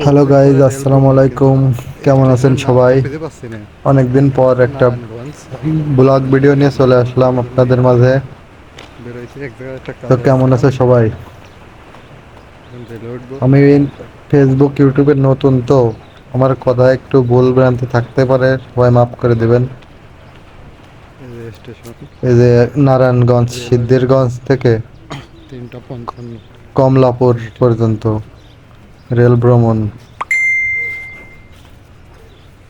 Hello guys, আসসালামু আলাইকুম। কেমন আছেন সবাই? অনেকদিন পর একটা ব্লগ ভিডিও নিয়ে চলে আসলাম আপনাদের মাঝে। তো কেমন আছে সবাই? আমি ফেসবুক ইউটিউবের নতুন, তো আমার কথা একটু ভুল ভ্রান্তি থাকতে পারে, সবাই মাফ করে দিবেন। এই যে নারায়ণগঞ্জ সিদ্ধিরগঞ্জ থেকে কমলাপুর পর্যন্ত রেল ভ্রমণ,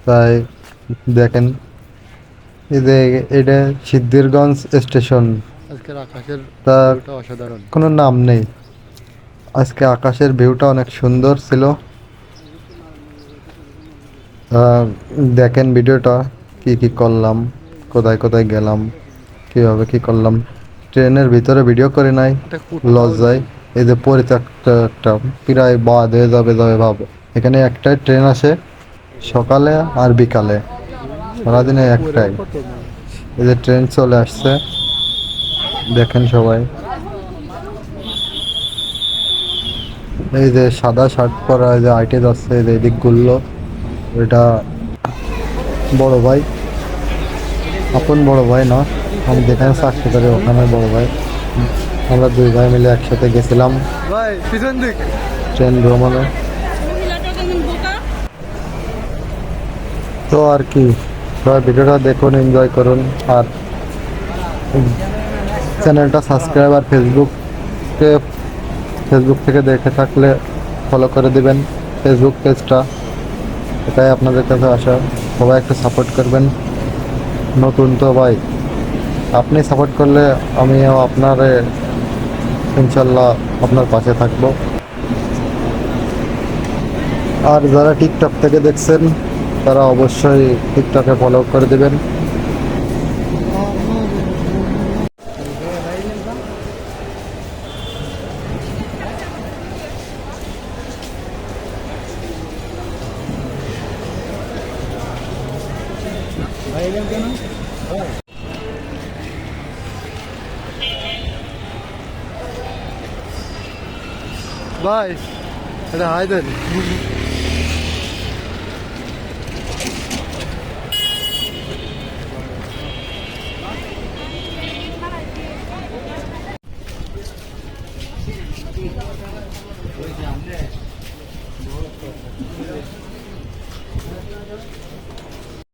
তাই দেখেন। এই যে এটা সিদ্ধিরগঞ্জ স্টেশন, তার কোনো নাম নেই। আজকে আকাশের ভিউটা অনেক সুন্দর ছিল। দেখেন ভিডিওটা, কি কি করলাম, কোথায় কোথায় গেলাম, কিভাবে কি করলাম। ট্রেনের ভিতরে ভিডিও করে নাই, লজ্জায়। এই যে পরিত্যক্ত একটা, প্রায় বাদ হয়ে যাবে যাবে ভাব। এখানে একটাই ট্রেন আসে, সকালে আর বিকালে, সারাদিনে একটাই। এই যে ট্রেন চলে আসছে, দেখেন সবাই। এই যে সাদা শার্ট পরা যে আইটে যাচ্ছে, এই যে এদিক গুললো, ওইটা বড় ভাই, আপন বড় ভাই না, আমি যেখানে চাকরি করি ওখানে বড় ভাই। আমরা দুই ভাই মিলে একসাথে গেছিলাম ট্রেন ভ্রমণে। তো আর কি, সবাই ভিডিওটা দেখুন, এনজয় করুন। আর চ্যানেলটা সাবস্ক্রাইব, আর ফেসবুক থেকে দেখে থাকলে ফলো করে দিবেন ফেসবুক পেজটা। এটাই আপনাদের কাছে আসা, সবাই একটু সাপোর্ট করবেন। নতুন তো ভাই, আপনি সাপোর্ট করলে আমিও আপনার ইনশাল্লাহ আপনার পাশে থাকবো। আর যারা টিকটক থেকে দেখছেন, তারা অবশ্যই টিকটকে ফলো করে দেবেন। ভাই, এটা হাই দেন।